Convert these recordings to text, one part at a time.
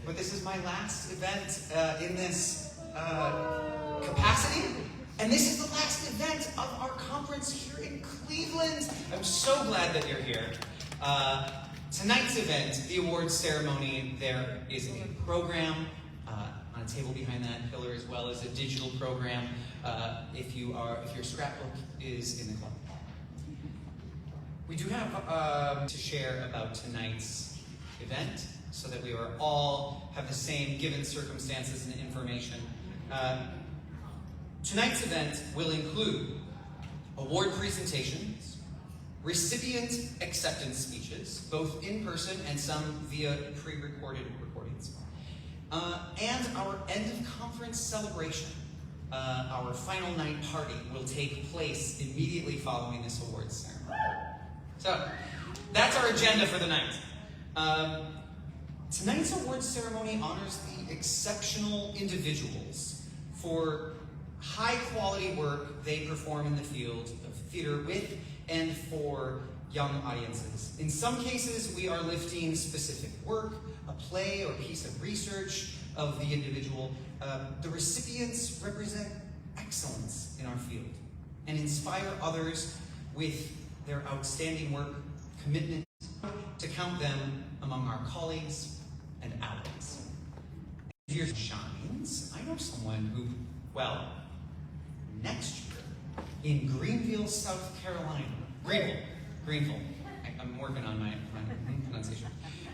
but this is my last event in this capacity. And this is the last event of our conference here in Cleveland. I'm so glad that you're here. Tonight's event, the awards ceremony, there is a program on a table behind that pillar, as well as a digital program if your scrapbook is in the club. We do have to share about tonight's event so that we all have the same given circumstances and information. Tonight's event will include award presentations, recipient acceptance speeches, both in person and some via pre-recorded recordings, and our end of conference celebration. Our final night party will take place immediately following this awards ceremony. So, that's our agenda for the night. Tonight's awards ceremony honors the exceptional individuals for high-quality work they perform in the field of theater with and for young audiences. In some cases, we are lifting specific work, a play or piece of research of the individual. The recipients represent excellence in our field and inspire others with their outstanding work, commitment to count them among our colleagues and allies. If your shines, I know someone who, well, next year in Greenville, South Carolina. Greenville. I'm working on my pronunciation.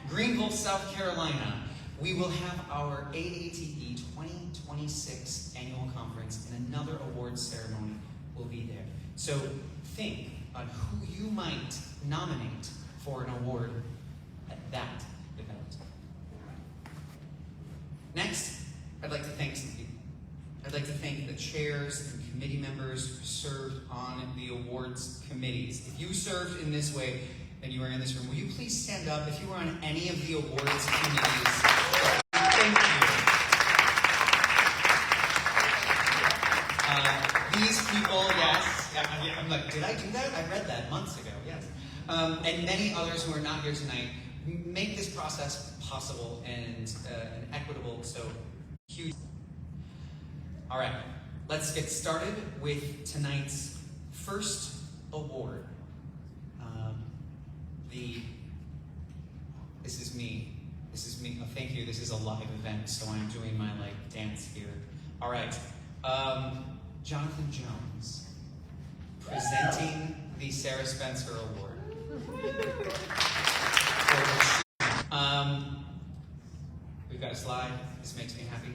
Greenville, South Carolina. We will have our AATE 2026 annual conference, and another awards ceremony will be there. So think on who you might nominate for an award at that event. Next, I'd like to thank some people. I'd like to thank the chairs and committee members who served on the awards committees. If you served in this way and you are in this room, will you please stand up if you were on any of the awards committees? Thank you. These people, yes. I'm like, did I do that? I read that months ago, yes. And many others who are not here tonight make this process possible and equitable, so huge. All right, let's get started with tonight's first award. This is me. Oh, thank you. This is a live event, so I'm doing my dance here. All right, Jonathan Jones presenting the Sarah Spencer Award. We've got a slide. This makes me happy.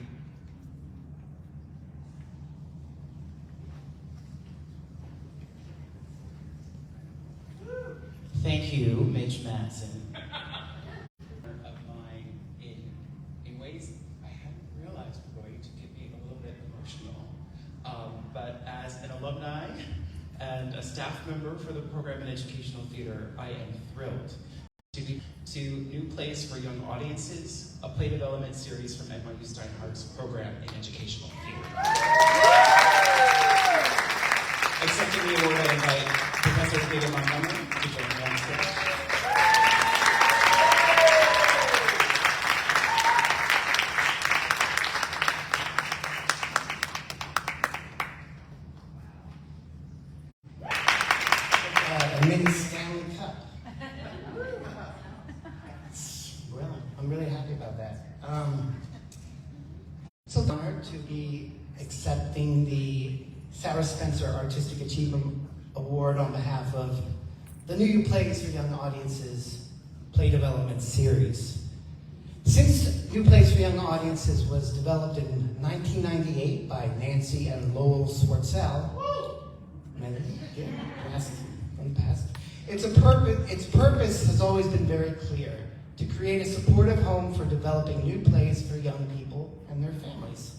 Thank you, Mitch Madsen. Of mine in ways I hadn't realized were going to get me a little bit emotional. But as an alumni and a staff member for the program in educational theater, I am thrilled to New Plays for Young Audiences, a play development series from NYU Steinhardt's program in educational theater. Accepting the award, I invite Professor Peter Montgomery to join me on stage. A mini Stanley Cup. Well, I'm really happy about that. So honored to be accepting the Sarah Spencer Artistic Achievement Award on behalf of the New Plays for Young Audiences Play Development Series. Since New Plays for Young Audiences was developed in 1998 by Nancy and Lowell Swartzell, from the past, its purpose has always been very clear: to create a supportive home for developing new plays for young people and their families.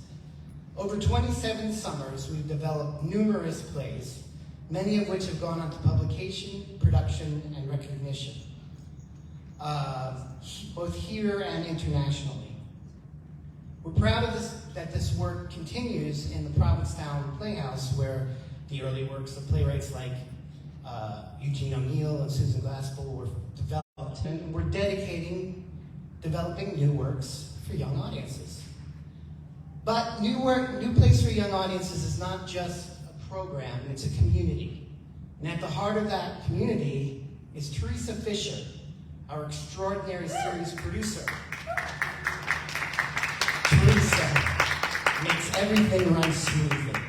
Over 27 summers, we've developed numerous plays, many of which have gone on to publication, production, and recognition, both here and internationally. We're proud of that this work continues in the Provincetown Playhouse, where the early works of playwrights like Eugene O'Neill and Susan Glaspell were developed, and we're developing new works for young audiences. But New Place for Young Audiences is not just a program, it's a community. And at the heart of that community is Teresa Fisher, our extraordinary series producer. Teresa makes everything run smoothly.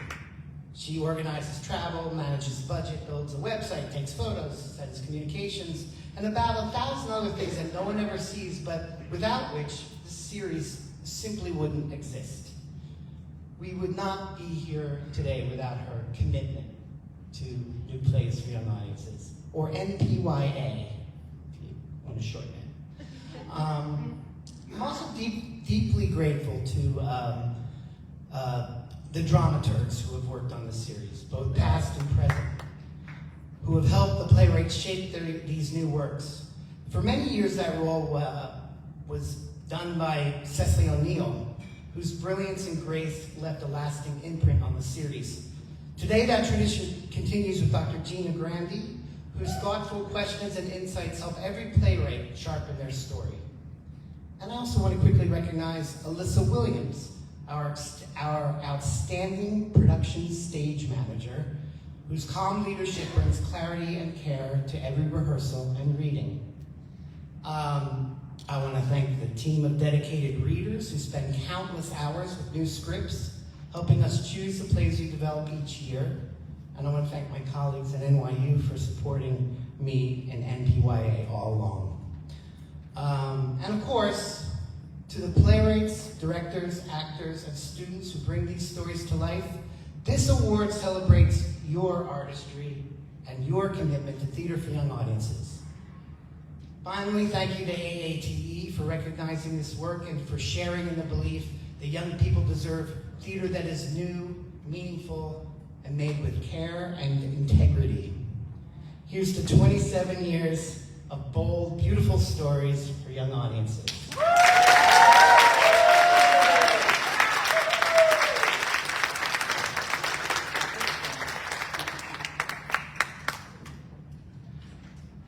She organizes travel, manages budget, builds a website, takes photos, sends communications, and about 1,000 other things that no one ever sees, but without which this series simply wouldn't exist. We would not be here today without her commitment to New Place for Young Audiences, or NPYA, if you want to shorten it. I'm also deeply grateful to the dramaturgs who have worked on the series, both past and present, who have helped the playwrights shape these new works. For many years, that role was done by Cecily O'Neill, whose brilliance and grace left a lasting imprint on the series. Today, that tradition continues with Dr. Gina Grandi, whose thoughtful questions and insights help every playwright sharpen their story. And I also want to quickly recognize Alyssa Williams, our outstanding production stage manager, whose calm leadership brings clarity and care to every rehearsal and reading. I want to thank the team of dedicated readers who spend countless hours with new scripts, helping us choose the plays we develop each year. And I want to thank my colleagues at NYU for supporting me and NPYA all along. And of course, to the playwrights, directors, actors, and students who bring these stories to life, this award celebrates your artistry and your commitment to theater for young audiences. Finally, thank you to AATE for recognizing this work and for sharing in the belief that young people deserve theater that is new, meaningful, and made with care and integrity. Here's to 27 years of bold, beautiful stories for young audiences.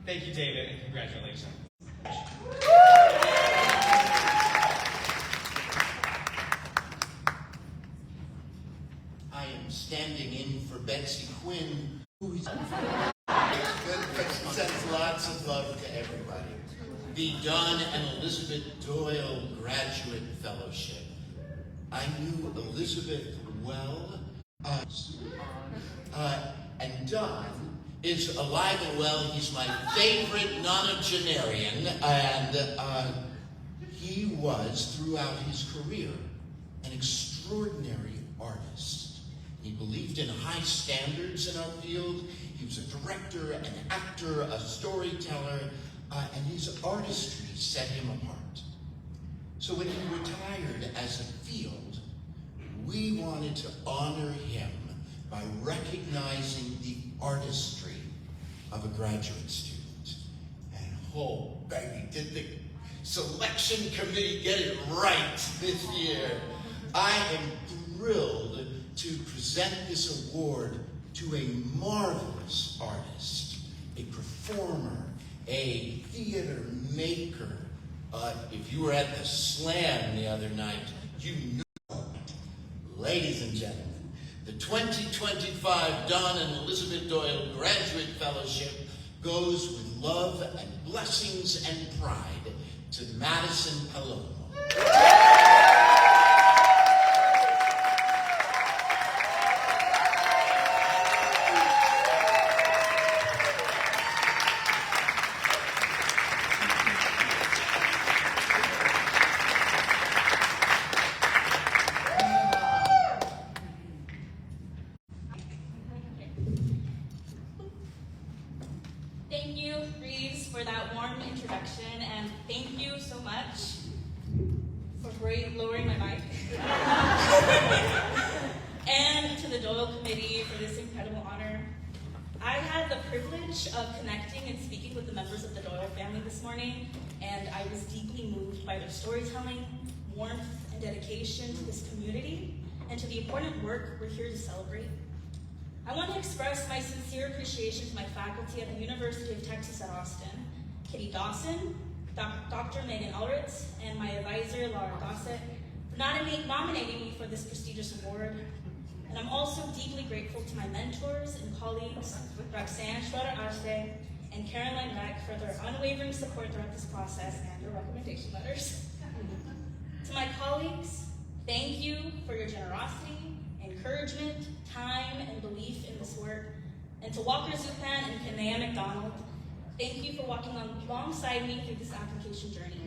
Thank you, David, and congratulations. I am standing in for Betsy Quinn, who is sends lots of love to everybody. The Don and Elizabeth Doyle Graduate Fellowship. I knew Elizabeth well, and Don is alive and well. He's my favorite nonagenarian, and he was, throughout his career, an extraordinary artist. He believed in high standards in our field. He was a director, an actor, a storyteller, and his artistry set him apart. So when he retired as a field, we wanted to honor him by recognizing the artistry of a graduate student. And oh, baby, did the selection committee get it right this year. I am thrilled to present this award to a marvelous artist, a performer, a theater maker. If you were at the Slam the other night, you knew. Ladies and gentlemen, the 2025 Don and Elizabeth Doyle Graduate Fellowship goes with love and blessings and pride to Madison Palomo. Thank you, Reeves, for that warm introduction, and thank you so much for lowering my mic. And to the Doyle Committee for this incredible honor. I had the privilege of connecting and speaking with the members of the Doyle family this morning, and I was deeply moved by their storytelling, warmth, and dedication to this community, and to the important work we're here to celebrate. I want to express my sincere appreciation to my faculty at the University of Texas at Austin, Kitty Dawson, Dr. Megan Ulritz, and my advisor, Laura Gossett, for nominating me for this prestigious award. And I'm also deeply grateful to my mentors and colleagues, Roxanne Schroeder-Arce and Caroline Beck, for their unwavering support throughout this process and their recommendation letters. To my colleagues, thank you for your generosity, encouragement, time, and belief in this work. And to Walker Zupan and Kanea McDonald, thank you for walking alongside me through this application journey.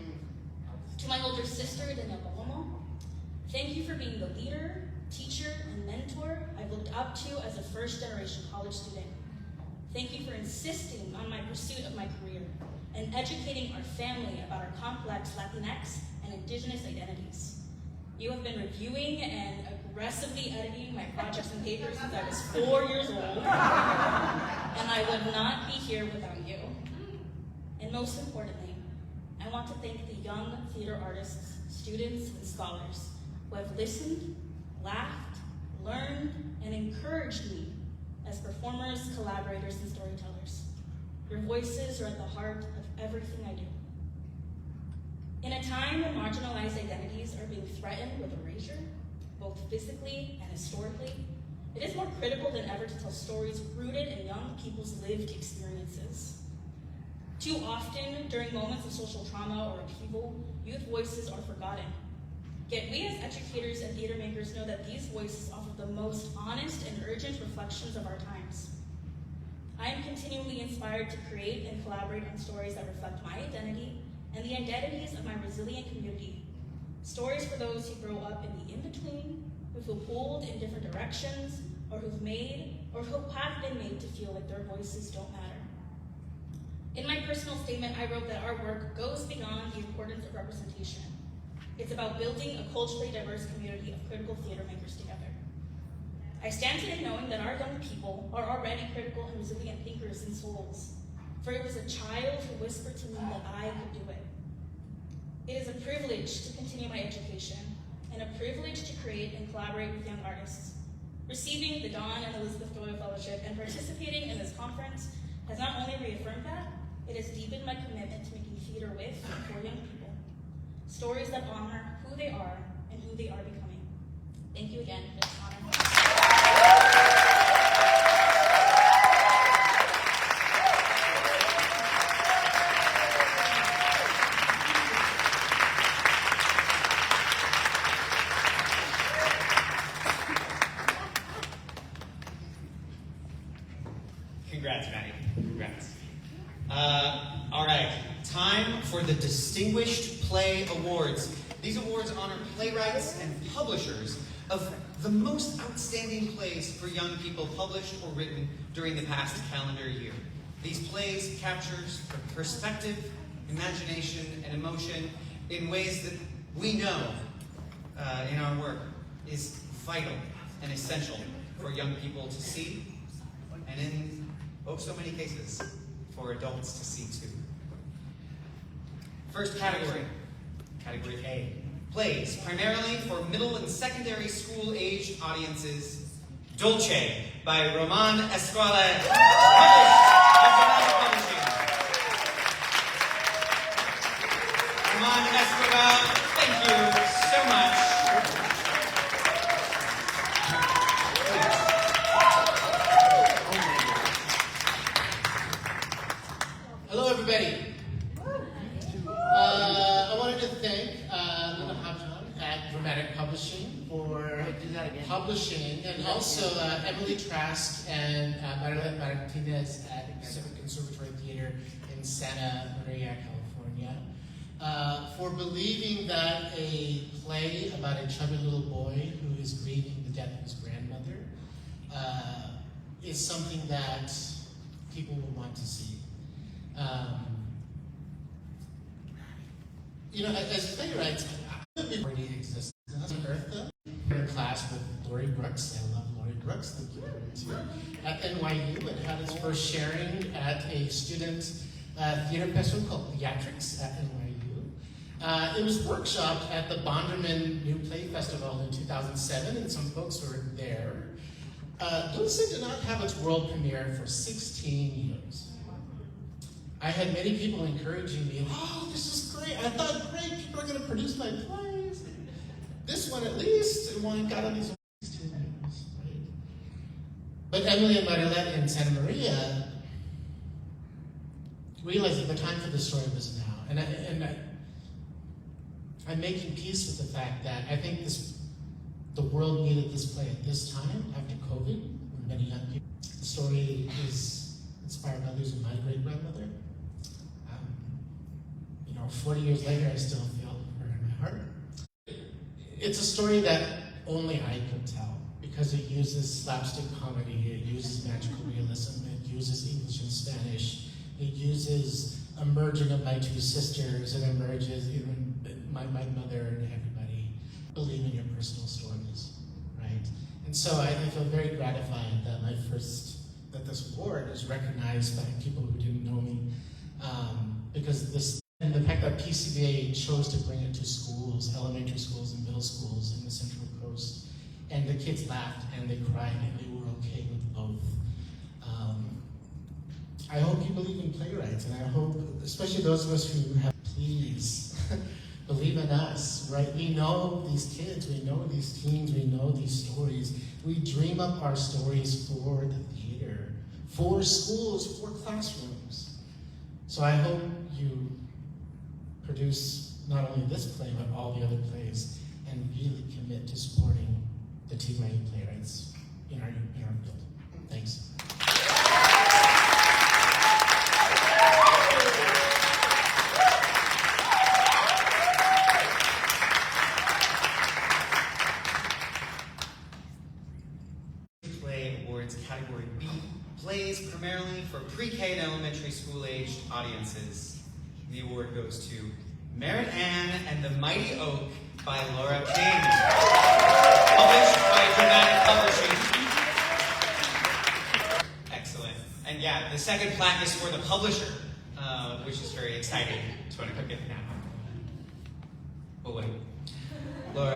To my older sister, Danielle Palomo, thank you for being the leader, teacher, and mentor I've looked up to as a first-generation college student. Thank you for insisting on my pursuit of my career and educating our family about our complex Latinx and Indigenous identities. You have been reviewing and aggressively editing my projects and papers since I was 4 years old, and I would not be here without you. And most importantly, I want to thank the young theater artists, students, and scholars who have listened, laughed, learned, and encouraged me as performers, collaborators, and storytellers. Your voices are at the heart of everything I do. In a time when marginalized identities are being threatened with erasure, both physically and historically, it is more critical than ever to tell stories rooted in young people's lived experiences. Too often, during moments of social trauma or upheaval, youth voices are forgotten. Yet we as educators and theater makers know that these voices offer the most honest and urgent reflections of our times. I am continually inspired to create and collaborate on stories that reflect my identity and the identities of my resilient community. Stories for those who grow up in the in-between, who feel pulled in different directions, or who've made, or who have been made to feel like their voices don't matter. In my personal statement, I wrote that our work goes beyond the importance of representation. It's about building a culturally diverse community of critical theater makers together. I stand today knowing that our young people are already critical and resilient thinkers and souls, for it was a child who whispered to me that I could do it. It is a privilege to continue my education, and a privilege to create and collaborate with young artists. Receiving the Dawn and Elizabeth Doyle Fellowship and participating in this conference has not only reaffirmed that, it has deepened my commitment to making theater with and for young people. Stories that honor who they are and who they are becoming. Thank you again for this honor. Congrats, Maddie. Congrats. All right, time for the Distinguished Play Awards. These awards honor playwrights and publishers of the most outstanding plays for young people published or written during the past calendar year. These plays captures perspective, imagination, and emotion in ways that we know in our work is vital and essential for young people to see, and in so many cases, for adults to see too. First category, category A. Plays, primarily for middle and secondary school-aged audiences. Dolce by Roman Esquale, published by Sonata Publishing. Roman Esquale, thank you so much. Hello, everybody. I wanted to thank Lina Hapton at Dramatic Publishing for publishing, and also Emily Trask and Marilyn Martinez at Pacific Conservatory Theater in Santa Maria, California, for believing that a play about a chubby little boy who is grieving the death of his grandmother is something that people will want to see. You know, as playwrights, already exists. Eartha, in class with Lori Brooks. I love Lori Brooks. Thank you too. At NYU, and had its first sharing at a student theater festival called Theatrics at NYU. It was workshopped at the Bonderman New Play Festival in 2007, and some folks were there. Dulce did not have its world premiere for 16 years. I had many people encouraging me, oh, this is great. I thought, great, people are going to produce my plays. This one at least, and one got on these two names, right? But Emily and Marilena in Santa Maria realized that the time for the story was now. And I'm making peace with the fact that I think the world needed this play at this time, after COVID, when many young people. The story is inspired by losing my great-grandmother. 40 years later, I still feel her in my heart. It's a story that only I could tell because it uses slapstick comedy, it uses magical realism, it uses English and Spanish, it uses a merging of my two sisters, it emerges even my mother and everybody. Believe in your personal stories, right? And so I feel very gratified that that this award is recognized by people who didn't know me, because and the fact that PCBA chose to bring it to schools, elementary schools and middle schools in the Central Coast, and the kids laughed and they cried and they were okay with both. I hope you believe in playwrights, and I hope, especially those of us who have, please believe in us, right? We know these kids, we know these teens, we know these stories. We dream up our stories for the theater, for schools, for classrooms. So I hope you produce not only this play, but all the other plays, and really commit to supporting the TYU playwrights in our field. Thanks. Play Awards Category B, plays primarily for pre-K and elementary school-aged audiences. The award goes to Merit Ann and the Mighty Oak by Laura King. Published by Dramatic Publishing. Excellent. And yeah, the second plaque is for the publisher, which is very exciting. Just want to cook it now. Oh wait. Laura.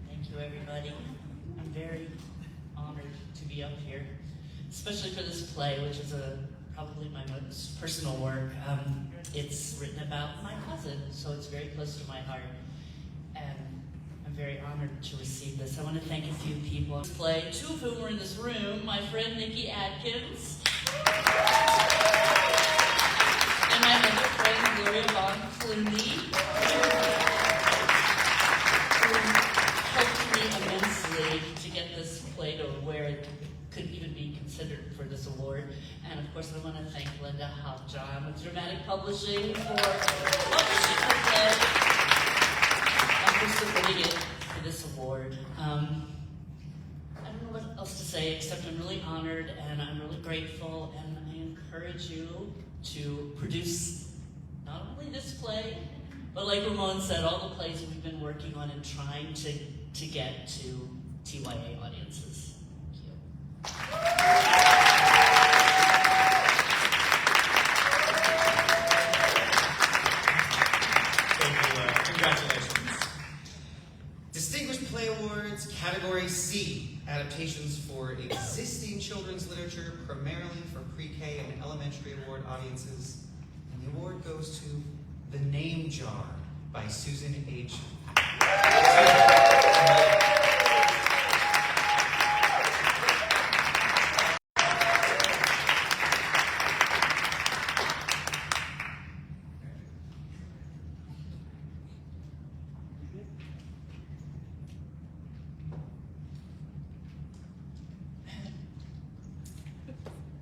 Thank you, everybody. I'm very honored to be up here, especially for this play, which is probably my most personal work. It's written about my cousin, so it's very close to my heart, and I'm very honored to receive this. I want to thank a few people on this play, two of whom are in this room, my friend Nikki Adkins, and my other friend Gloria Von Clooney, who helped me immensely to get this play to where it could even be considered for this award. And of course, I want to thank Linda Hopjohn with Dramatic Publishing for publishing the play and for submitting it for this award. I don't know what else to say except I'm really honored and I'm really grateful, and I encourage you to produce not only this play, but like Ramon said, all the plays we've been working on and trying to get to TYA audiences. Thank you. Congratulations. Distinguished Play Awards, Category C, adaptations for existing children's literature, primarily for pre-K and elementary award audiences. And the award goes to The Name Jar by Susan H.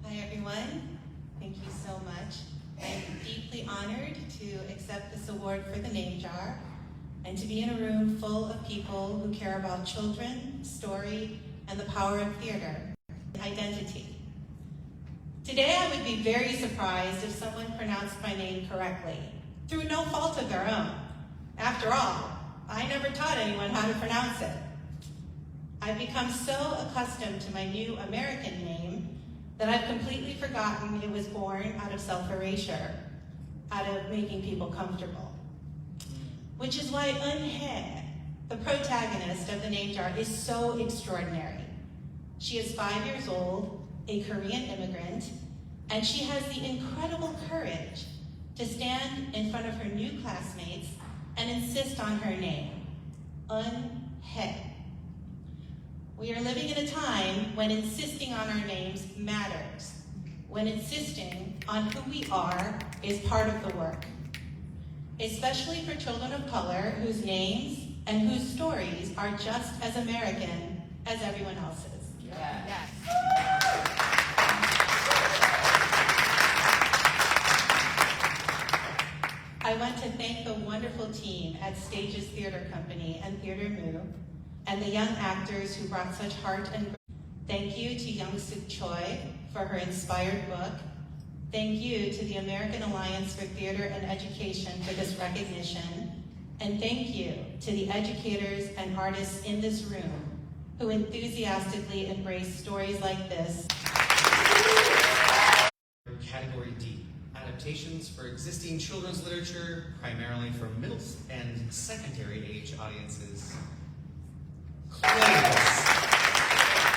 Hi everyone, thank you so much. I'm deeply honored to accept this award for The Name Jar and to be in a room full of people who care about children, story, and the power of theater, identity. Today I would be very surprised if someone pronounced my name correctly, through no fault of their own. After all, I never taught anyone how to pronounce it. I've become so accustomed to my new American name that I've completely forgotten it was born out of self-erasure, out of making people comfortable. Which is why Eun-hye, the protagonist of The Name Jar, is so extraordinary. She is 5 years old, a Korean immigrant, and she has the incredible courage to stand in front of her new classmates and insist on her name, AATE. We are living in a time when insisting on our names matters, when insisting on who we are is part of the work, especially for children of color whose names and whose stories are just as American as everyone else's. I want to thank the wonderful team at Stages Theater Company and Theater Moo, and the young actors who brought such heart and thank you to Young Suk Choi for her inspired book. Thank you to the American Alliance for Theater and Education for this recognition. And thank you to the educators and artists in this room who enthusiastically embrace stories like this. Category D, adaptations for existing children's literature, primarily for middle and secondary age audiences. Clays.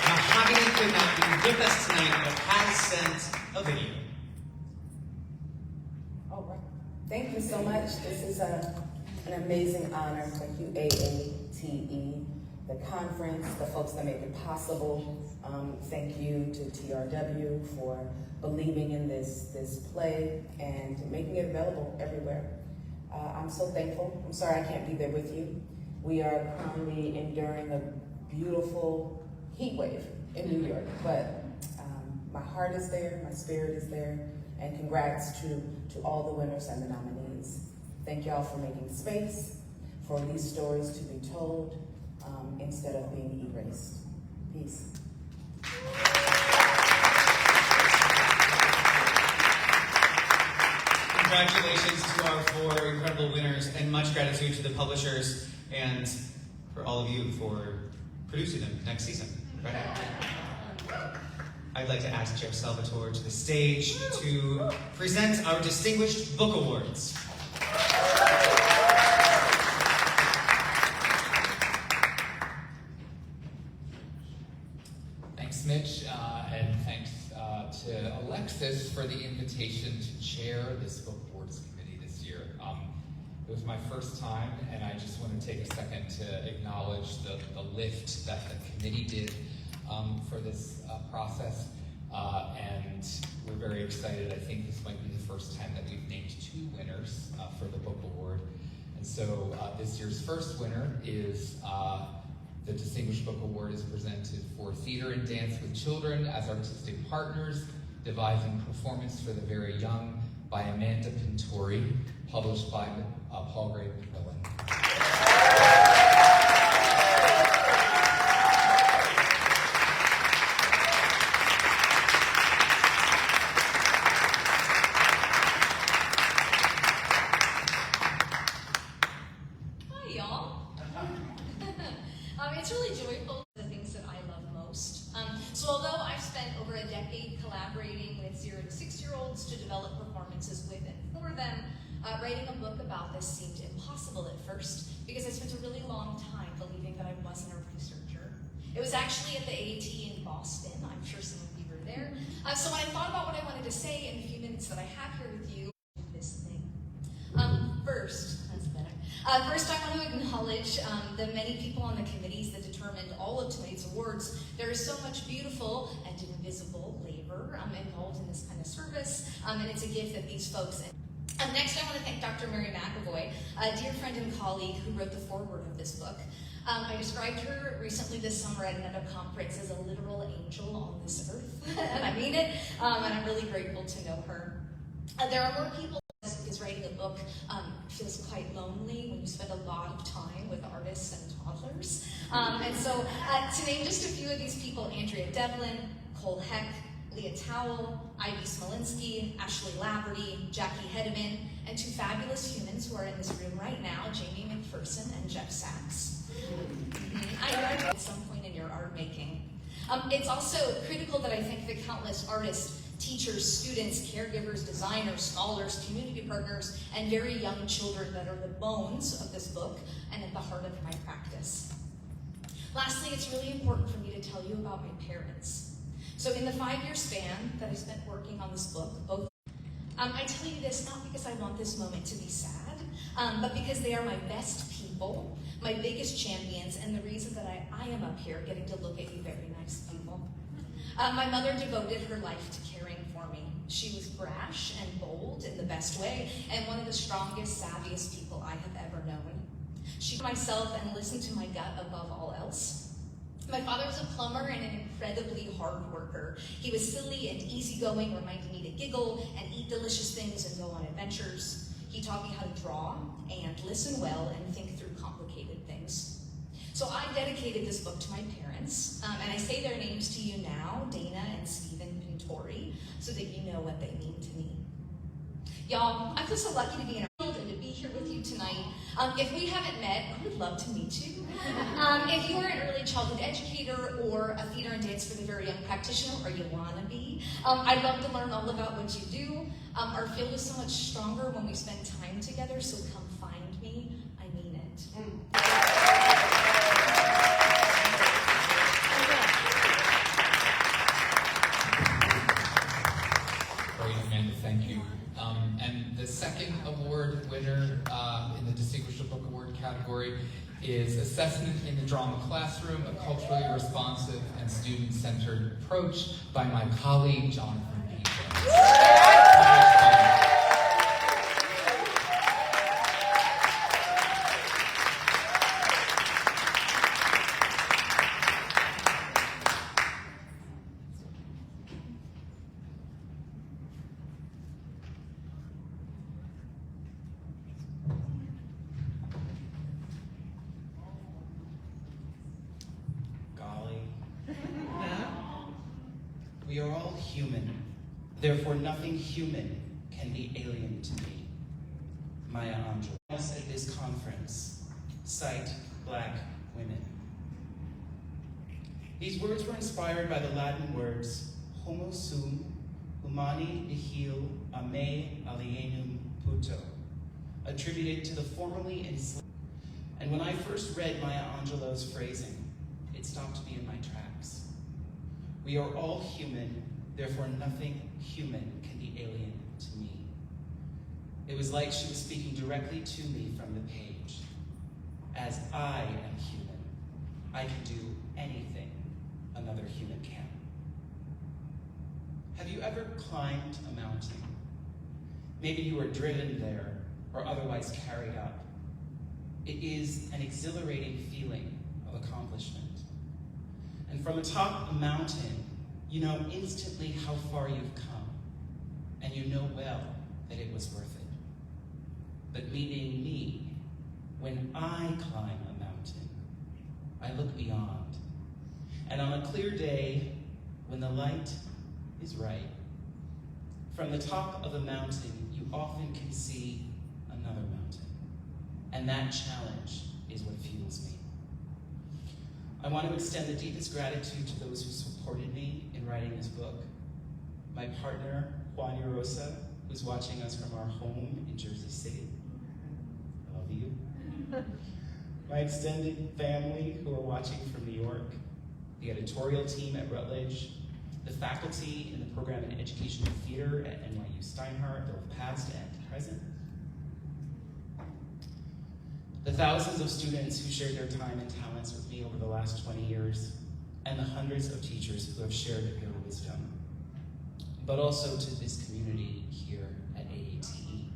Mahogany could not be with us tonight, but has sent a video. All right. Thank you so much. This is an amazing honor. Thank you, AATE, the conference, the folks that make it possible. Thank you to TRW for believing in this play and making it available everywhere. I'm so thankful. I'm sorry I can't be there with you. We are currently enduring a beautiful heat wave in New York, but my heart is there, my spirit is there, and congrats to all the winners and the nominees. Thank y'all for making space for these stories to be told instead of being erased. Peace. Congratulations to our 4 incredible winners, and much gratitude to the publishers and for all of you for producing them next season. Right? I'd like to ask Jeff Salvatore to the stage to present our Distinguished Book Awards. Thanks, Mitch, and thanks to Alexis for the invitation to chair this Book Awards Committee this year. It was my first time, and I just want to take a second to acknowledge the lift that the committee did for this process, and we're very excited. I think this might be the first time that we've named 2 winners for the Book Award. And so this year's first winner is the Distinguished Book Award is presented for Theater and Dance with Children as Artistic Partners, Devising Performance for the Very Young by Amanda Pintori, published by Paul Gray Macmillan. Hi, y'all. It's really joyful, the things that I love most. So although I've spent over a decade collaborating with 0 to 6-year-olds to develop performances with and for them, writing a book about this seemed impossible at first because I spent a really long time believing that I wasn't a researcher. It was actually at the AATE in Boston. I'm sure some of you were there. So when I thought about what I wanted to say in the few minutes that I have here with you, this thing. First, that's better. First, I want to acknowledge the many people on the committees that determined all of tonight's awards. There is so much beautiful and invisible labor involved in this kind of service, and it's a gift that these folks. Next, I want to thank Dr. Mary McAvoy, a dear friend and colleague who wrote the foreword of this book. I described her recently this summer at another conference as a literal angel on this earth, and I mean it, and I'm really grateful to know her. There are more people. Is writing a book feels quite lonely when you spend a lot of time with artists and toddlers. And so to name just a few of these people, Andrea Devlin, Cole Heck, Leah Towell, Ivy Smolinski, Ashley Laverty, Jackie Hedeman, and 2 fabulous humans who are in this room right now, Jamie McPherson and Jeff Sachs. I know at some point in your art making. It's also critical that I thank the countless artists, teachers, students, caregivers, designers, scholars, community partners, and very young children that are the bones of this book and at the heart of my practice. Lastly, it's really important for me to tell you about my parents. So in the 5-year span that I spent working on this book, both I tell you this not because I want this moment to be sad, but because they are my best people, my biggest champions, and the reason that I am up here getting to look at you very nice people. My mother devoted her life to caring for me. She was brash and bold in the best way, and one of the strongest, savviest people I have ever known. She myself and listened to my gut above all else. My father was a plumber and an incredibly hard worker. He was silly and easygoing, reminding me to giggle and eat delicious things and go on adventures. He taught me how to draw and listen well and think through complicated things. So I dedicated this book to my parents, and I say their names to you now, Dana and Stephen Pintori, so that you know what they mean to me. Y'all, I feel so lucky to be in our field and to be here with you tonight. If we haven't met, I would love to meet you. If you are an early childhood educator or a theater and dance for the very young practitioner, or you want to be, I'd love to learn all about what you do. Our field is so much stronger when we spend time together, so come find me. I mean it. Great, Amanda, thank you. And the second award winner in the Distinguished Book Award category is Assessment in the Drama Classroom, a culturally responsive and student-centered approach by my colleague, Jonathan Peter. We are all human, therefore nothing human can be alien to me. Maya Angelou. At this conference, cite Black women. These words were inspired by the Latin words homo sum, humani nihil a me alienum puto, attributed to the formerly enslaved. And when I first read Maya Angelou's phrasing, it stopped me in my tracks. We are all human, therefore nothing human can be alien to me. It was like she was speaking directly to me from the page. As I am human, I can do anything another human can. Have you ever climbed a mountain? Maybe you were driven there or otherwise carried up. It is an exhilarating feeling of accomplishment. And from atop a mountain, you know instantly how far you've come, and you know well that it was worth it. But meaning me, when I climb a mountain, I look beyond. And on a clear day, when the light is right, from the top of a mountain, you often can see another mountain. And that challenge is what fuels me. I want to extend the deepest gratitude to those who supported me in writing this book. My partner, Juan Rosa, who's watching us from our home in Jersey City. I love you. My extended family who are watching from New York, the editorial team at Rutledge, the faculty in the program in education and theater at NYU Steinhardt, both past and present, the thousands of students who shared their time and talents with me over the last 20 years, and the hundreds of teachers who have shared their wisdom, but also to this community here at AATE.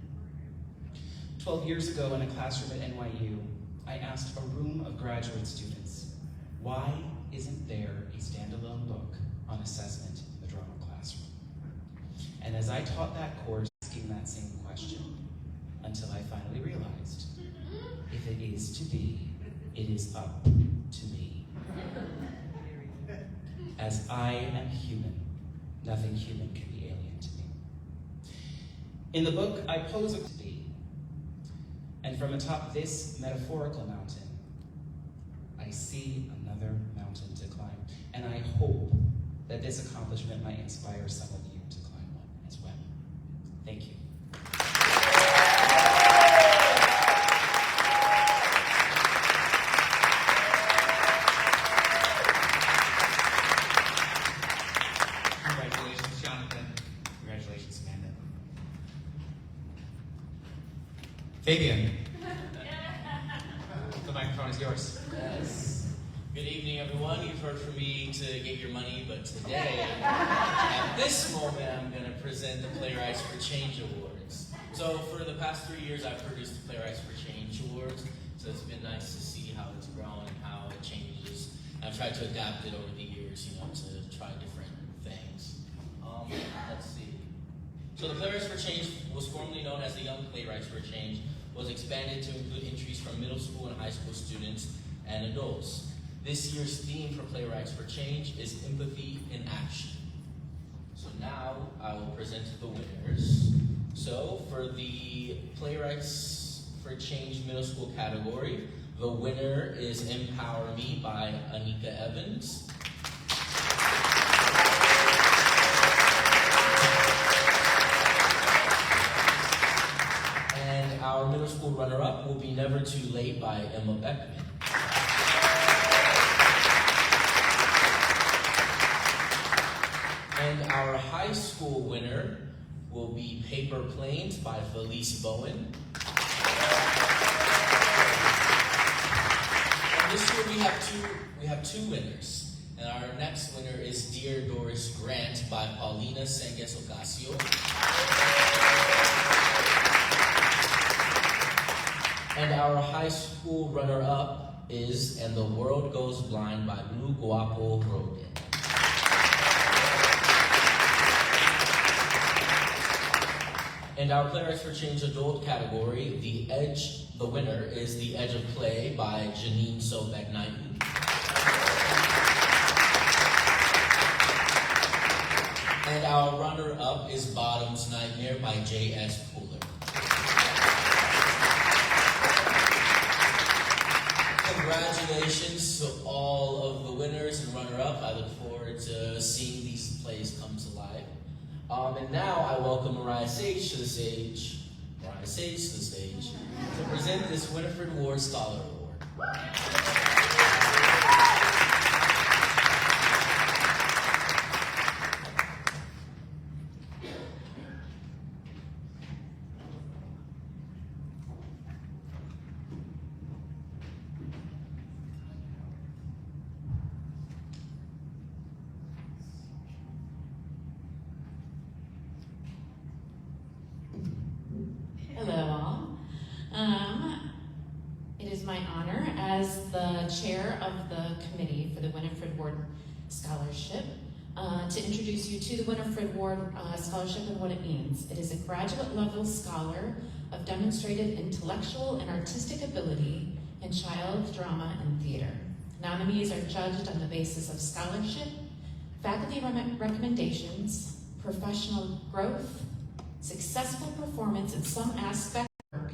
12 years ago in a classroom at NYU, I asked a room of graduate students, why isn't there a standalone book on assessment in the drama classroom? And as I taught that course, asking that same question, until I finally realized, if it is to be, it is up to me. As I am human, nothing human can be alien to me. In the book, I pose a to be, and from atop this metaphorical mountain, I see another mountain to climb, and I hope that this accomplishment might inspire some of you to climb one as well. Thank you. Fabian. The microphone is yours. Yes. Good evening, everyone. You've heard from me to get your money, but today, at this moment, I'm going to present the Playwrights for Change Awards. So for the past 3 years, I've produced the Playwrights for Change Awards. So it's been nice to see how it's grown and how it changes. I've tried to adapt it over the years, to try different things. Let's see. So the Playwrights for Change was formerly known as the Young Playwrights for Change, was expanded to include entries from middle school and high school students and adults. This year's theme for Playwrights for Change is empathy in action. So now I will present the winners. So for the Playwrights for Change middle school category, the winner is Empower Me by Anika Evans. And our middle school runner-up will be Never Too Late by Emma Beckman. And our high school winner will be Paper Planes by Felice Bowen. And this year we have two winners. And our next winner is Dear Doris Grant by Paulina Senges Ocasio. And our high school runner-up is And the World Goes Blind by Blue Guapo Roden. And our Playwrights for Change adult category, the winner is The Edge of Play by Janine Sobek-Knighton. And our runner-up is Bottom's Nightmare by J.S. Puller. Congratulations to all of the winners and runner-up. I look forward to seeing these plays come to life. And now I welcome Mariah Sage to the stage. To present this Winifred Ward Scholar Award. Hello all. It is my honor as the chair of the committee for the Winifred Ward Scholarship to introduce you to the Winifred Ward Scholarship and what it means. It is a graduate level scholar of demonstrated intellectual and artistic ability in child drama and theater. Nominees are judged on the basis of scholarship, faculty recommendations, professional growth, successful performance in some aspect of work.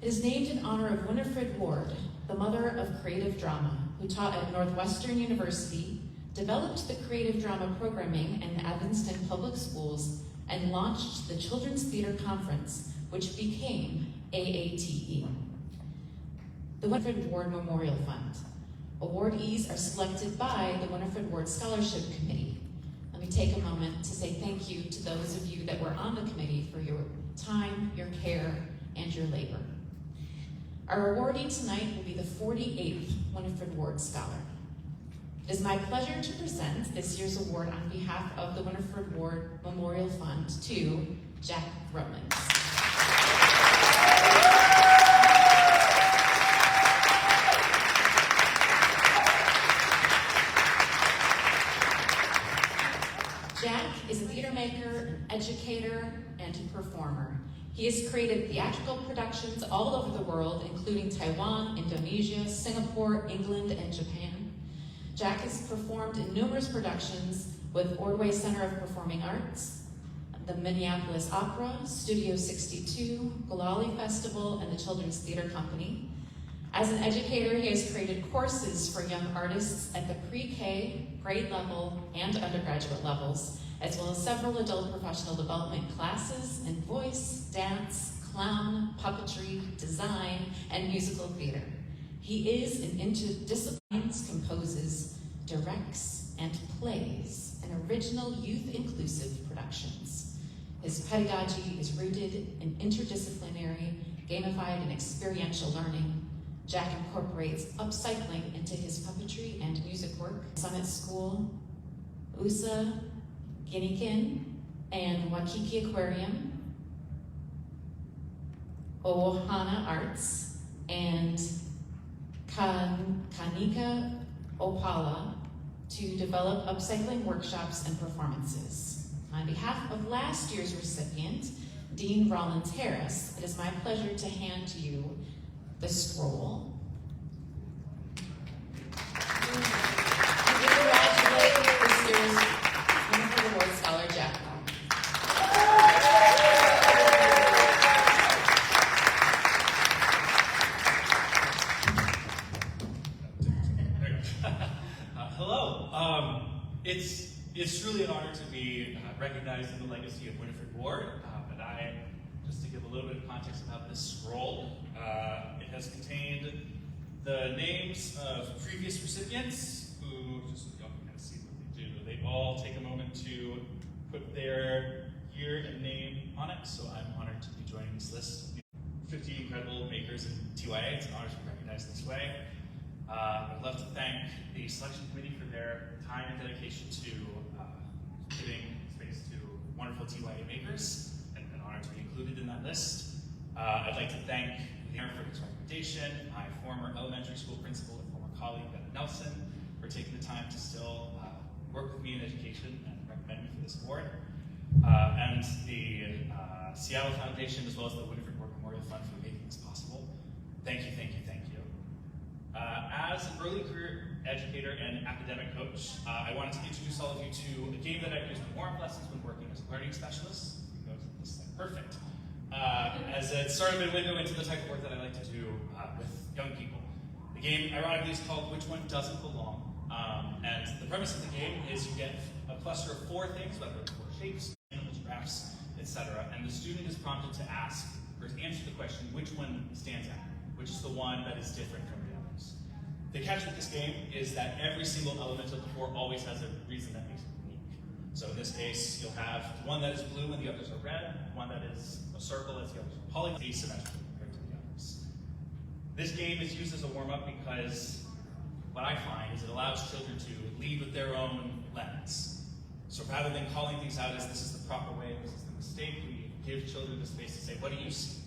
It is named in honor of Winifred Ward, the mother of creative drama, who taught at Northwestern University, developed the creative drama programming in Evanston Public Schools, and launched the Children's Theater Conference, which became AATE. The Winifred Ward Memorial Fund. Awardees are selected by the Winifred Ward Scholarship Committee. Let me take a moment to say thank you to those of you that were on the committee for your time, your care, and your labor. Our awardee tonight will be the 48th Winifred Ward Scholar. It is my pleasure to present this year's award on behalf of the Winifred Ward Memorial Fund to Jack Romans. Jack is a theater maker, an educator, and a performer. He has created theatrical productions all over the world, including Taiwan, Indonesia, Singapore, England, and Japan. Jack has performed in numerous productions with Ordway Center of Performing Arts, the Minneapolis Opera, Studio 62, Galali Festival, and the Children's Theater Company. As an educator, he has created courses for young artists at the pre-K, grade level, and undergraduate levels, as well as several adult professional development classes in voice, dance, clown, puppetry, design, and musical theater. He is an interdisciplines, composes, directs, and plays in original youth-inclusive productions. His pedagogy is rooted in interdisciplinary gamified and experiential learning. Jack incorporates upcycling into his puppetry and music work. Summit School, USA, Guineakin, and Waikiki Aquarium, Ohana Arts, and Kanika Opala to develop upcycling workshops and performances. On behalf of last year's recipient, Dean Rollins Harris, it is my pleasure to hand to you the scroll. And congratulate this year's Winifred Award Scholar, Jack Long. Hello. It's truly an honor to be recognized in the legacy of Winifred Ward. Just to give a little bit of context about this scroll, it has contained the names of previous recipients who, just so y'all can kind of see what they do, they all take a moment to put their year and name on it, so I'm honored to be joining this list. 50 incredible makers in TYA, it's an honor to be recognized this way. I'd love to thank the selection committee for their time and dedication to giving space to wonderful TYA makers, and an honor to be included in that list. I'd like to thank the mayor for his recommendation, my former elementary school principal and former colleague, Bennett Nelson, for taking the time to still work with me in education and recommend me for this award. And the Seattle Foundation, as well as the Winifred Ward Memorial Fund for making this possible. Thank you, thank you, thank you. As an early career educator and academic coach, I wanted to introduce all of you to a game that I've used in warm lessons when working as a learning specialist. This is perfect. As a sort of a window into the type of work that I like to do with young people. The game, ironically, is called Which One Doesn't Belong? And the premise of the game is you get a cluster of 4 things, whether it's 4 shapes, animals, graphs, etc. And the student is prompted to ask, or to answer the question, which one stands out? Which is the one that is different from the others? The catch with this game is that every single element of the 4 always has a reason that makes it unique. So in this case, you'll have one that is blue and the others are red, one that is a circle as the others are polygon, asymmetrical compared to the others. This game is used as a warm-up because what I find is it allows children to lead with their own lens. So rather than calling things out as this is the proper way, this is the mistake, we give children the space to say, what do you see?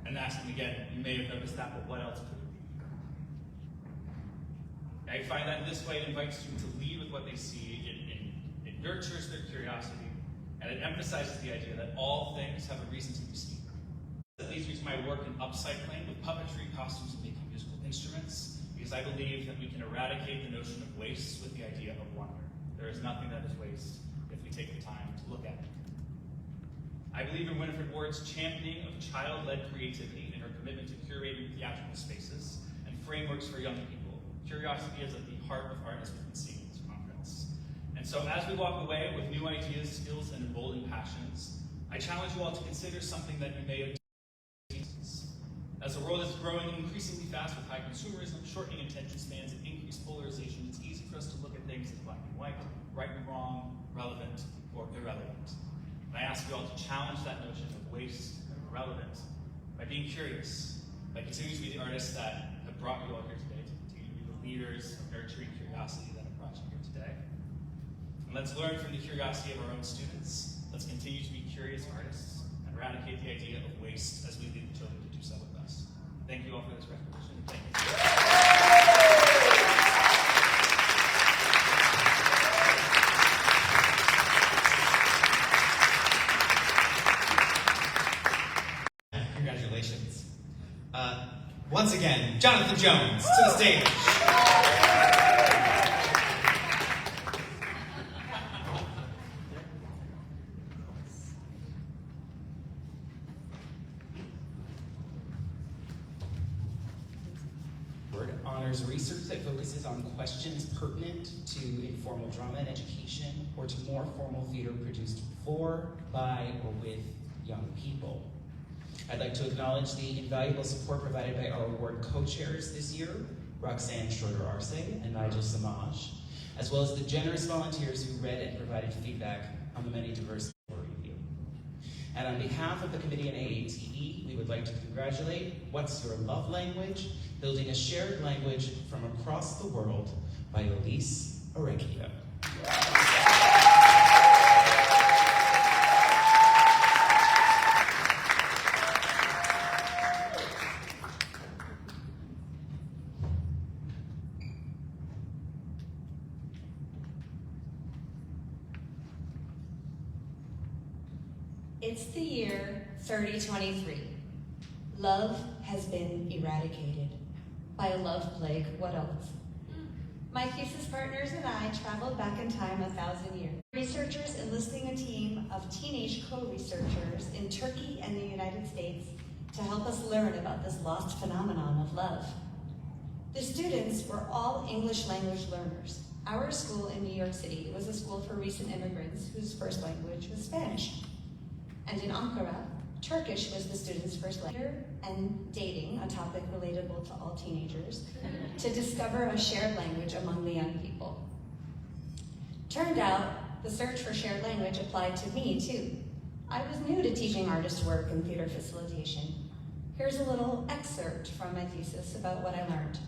And ask them again, you may have noticed that, but what else could it be? I find that in this way it invites students to lead with what they see, it nurtures their curiosity, and it emphasizes the idea that all things have a reason to be seen. That leads me to my work in upcycling with puppetry, costumes, and making musical instruments, because I believe that we can eradicate the notion of waste with the idea of wonder. There is nothing that is waste if we take the time to look at it. I believe in Winifred Ward's championing of child-led creativity and her commitment to curating theatrical spaces and frameworks for young people. Curiosity is at the heart of art, as we can see in this conference. And so as we walk away with new ideas, skills, and emboldened passions, I challenge you all to consider something that you may have done. As the world is growing increasingly fast with high consumerism, shortening attention spans, and increased polarization, it's easy for us to look at things as black and white, right and wrong, relevant or irrelevant. And I ask you all to challenge that notion of waste and irrelevance by being curious, by continuing to be the artists that have brought you all here today, to continue to be the leaders of nurturing curiosity that have brought you here today. And let's learn from the curiosity of our own students. Let's continue to be curious artists and eradicate the idea of waste as we lead the children to do so with us. Thank you all for this recognition. Thank you. Congratulations. Once again, Jonathan Jones to the stage. Word honors research that focuses on questions pertinent to informal drama and education or to more formal theater produced for, by, or with young people. I'd like to acknowledge the invaluable support provided by our award co-chairs this year, Roxanne Schroeder-Arce and Nigel Samaj, as well as the generous volunteers who read and provided feedback on the many diverse review. And on behalf of the committee and AATE, we would like to congratulate What's Your Love Language? Building a Shared Language from Across the World by Elise Orecchio. It's the year 3023. Love has been eradicated. By a love plague, what else? My thesis partners and I traveled back in time 1,000 years. Researchers enlisting a team of teenage co-researchers in Turkey and the United States to help us learn about this lost phenomenon of love. The students were all English language learners. Our school in New York City was a school for recent immigrants whose first language was Spanish. And in Ankara, Turkish was the students' first language, and dating, a topic relatable to all teenagers, to discover a shared language among the young people. Turned out, the search for shared language applied to me too. I was new to teaching artist work and theater facilitation. Here's a little excerpt from my thesis about what I learned.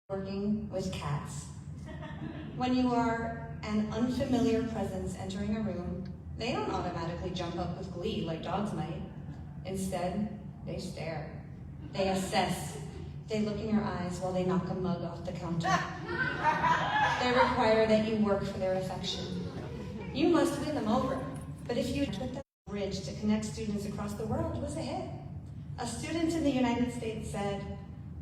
Working with cats. When you are an unfamiliar presence entering a room, they don't automatically jump up with glee like dogs might. Instead, they stare. They assess. They look in your eyes while they knock a mug off the counter. They require that you work for their affection. You must win them over. But if you with the bridge to connect students across the world was a hit. A student in the United States said,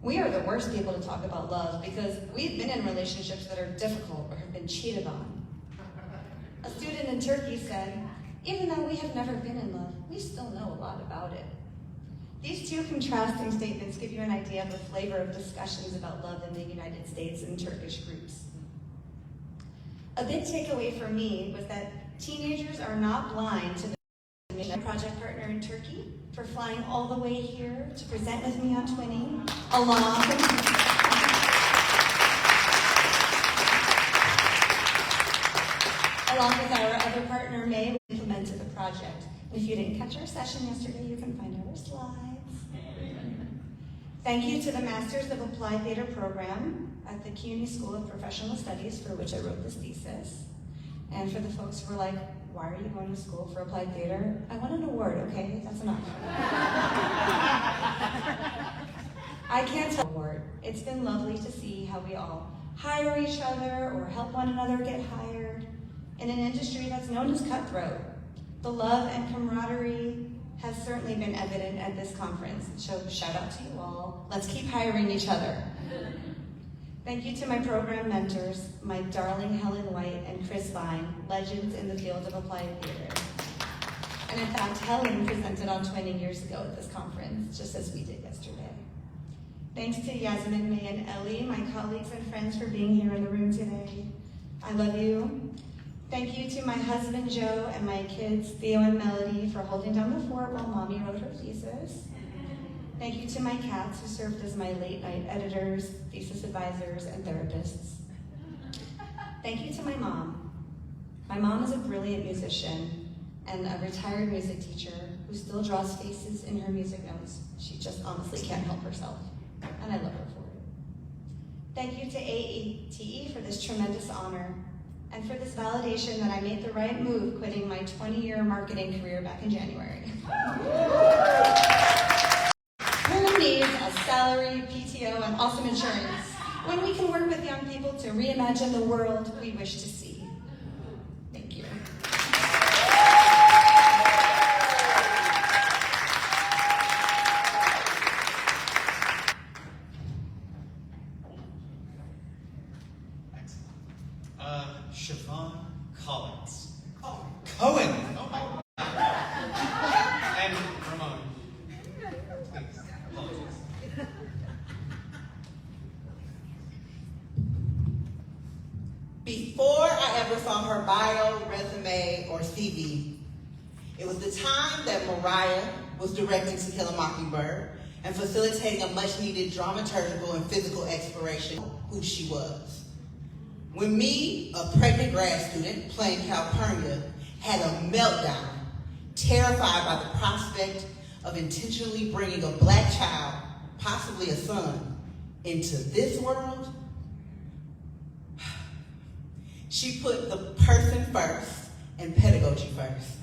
"We are the worst people to talk about love because we've been in relationships that are difficult or have been cheated on." A student in Turkey said, "Even though we have never been in love, we still know a lot about it." These two contrasting statements give you an idea of the flavor of discussions about love in the United States and Turkish groups. A big takeaway for me was that teenagers are not blind to the project partner in Turkey for flying all the way here to present with me on Twinning, along with our other partner, May, we implemented the project. And if you didn't catch our session yesterday, you can find our slides. Thank you to the Masters of Applied Theater program at the CUNY School of Professional Studies, for which I wrote this thesis. And for the folks who were like, "Why are you going to school for applied theater?" I won an award, okay? That's enough. I can't tell award. It's been lovely to see how we all hire each other or help one another get hired in an industry that's known as cutthroat. The love and camaraderie has certainly been evident at this conference. So shout out to you all. Let's keep hiring each other. Thank you to my program mentors, my darling Helen White and Chris Vine, legends in the field of applied theater. And in fact, Helen presented on Twinning years ago at this conference, just as we did yesterday. Thanks to Yasmin, May, and Ellie, my colleagues and friends, for being here in the room today. I love you. Thank you to my husband, Joe, and my kids, Theo and Melody, for holding down the fort while Mommy wrote her thesis. Thank you to my cats, who served as my late-night editors, thesis advisors, and therapists. Thank you to my mom. My mom is a brilliant musician and a retired music teacher who still draws faces in her music notes. She just honestly can't help herself, and I love her for it. Thank you to AATE for this tremendous honor, and for this validation that I made the right move quitting my 20-year marketing career back in January. Who needs a salary, PTO, and awesome insurance when we can work with young people to reimagine the world we wish to see? Thank you. Siobhan Collins. Oh, Cohen. Oh my God. And Ramon. Please, apologies. Before I ever saw her bio, resume, or CV, it was the time that Mariah was directing To Kill a Mockingbird and facilitating a much-needed dramaturgical and physical exploration of who she was. When me, a pregnant grad student playing Calpurnia, had a meltdown terrified by the prospect of intentionally bringing a Black child, possibly a son, into this world. She put the person first and pedagogy first.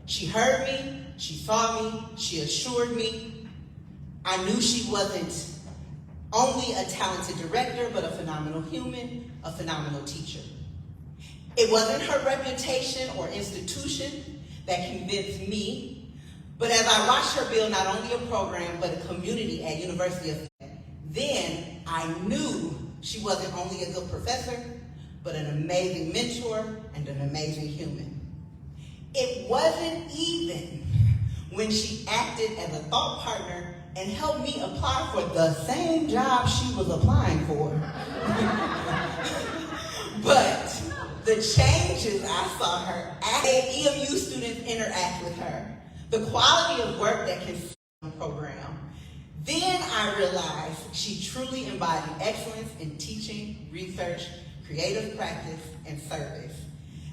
She heard me, she saw me, she assured me. I knew she wasn't only a talented director, but a phenomenal human, a phenomenal teacher. It wasn't her reputation or institution that convinced me, but as I watched her build not only a program, but a community at University of then I knew she wasn't only a good professor, but an amazing mentor and an amazing human. It wasn't even when she acted as a thought partner and helped me apply for the same job she was applying for. But the changes I saw her as EMU students interact with her, the quality of work that can the program, then I realized she truly embodied excellence in teaching, research, creative practice, and service.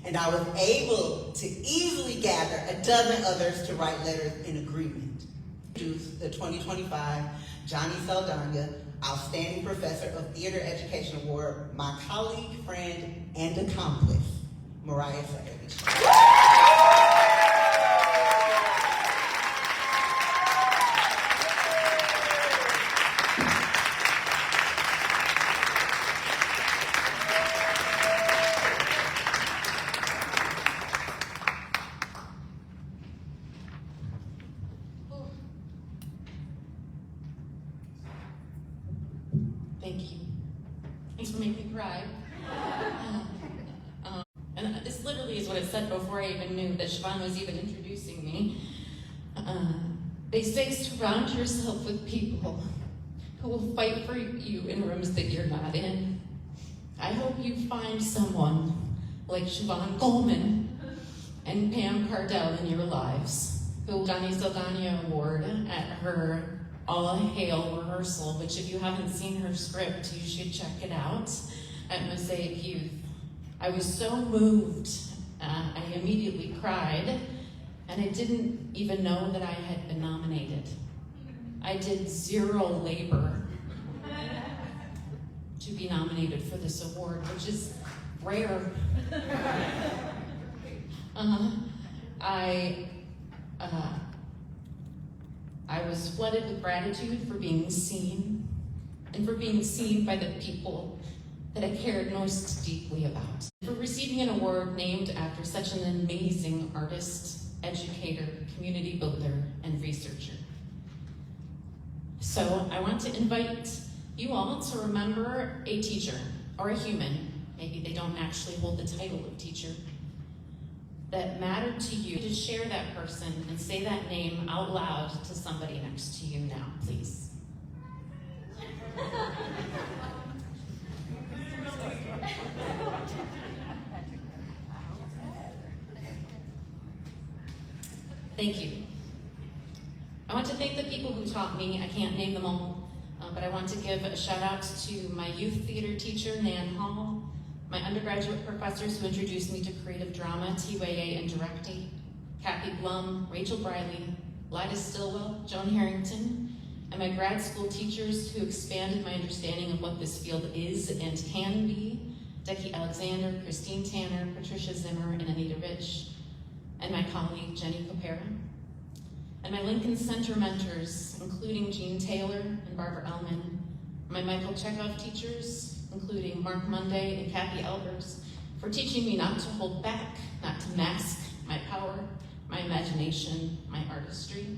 And I was able to easily gather a dozen others to write letters in agreement. The 2025 Johnny Saldana Outstanding Professor of Theater Education Award, my colleague, friend, and accomplice, Mariah Savage. Thank you. Thanks for making me cry. And this literally is what it said before I even knew that Siobhan was even introducing me. They say surround yourself with people who will fight for you in rooms that you're not in. I hope you find someone like Siobhan Coleman and Pam Cardell in your lives, who Johnny Saldana Award at her All Hail rehearsal, which if you haven't seen her script, you should check it out at Mosaic Youth. I was so moved, I immediately cried, and I didn't even know that I had been nominated. I did zero labor to be nominated for this award, which is rare. I was flooded with gratitude for being seen, and for being seen by the people that I cared most deeply about. For receiving an award named after such an amazing artist, educator, community builder, and researcher. So I want to invite you all to remember a teacher, or a human, maybe they don't actually hold the title of teacher, that mattered to you. To share that person and say that name out loud to somebody next to you now, please. Thank you. I want to thank the people who taught me. I can't name them all, but I want to give a shout out to my youth theater teacher, Nan Hall, my undergraduate professors who introduced me to creative drama, TYA and directing, Kathy Blum, Rachel Briley, Lyda Stillwell, Joan Harrington, and my grad school teachers who expanded my understanding of what this field is and can be, Becky Alexander, Christine Tanner, Patricia Zimmer, and Anita Rich, and my colleague, Jenny Copera. And my Lincoln Center mentors, including Jean Taylor and Barbara Ellman, my Michael Chekhov teachers, including Mark Monday and Kathy Elbers, for teaching me not to hold back, not to mask my power, my imagination, my artistry.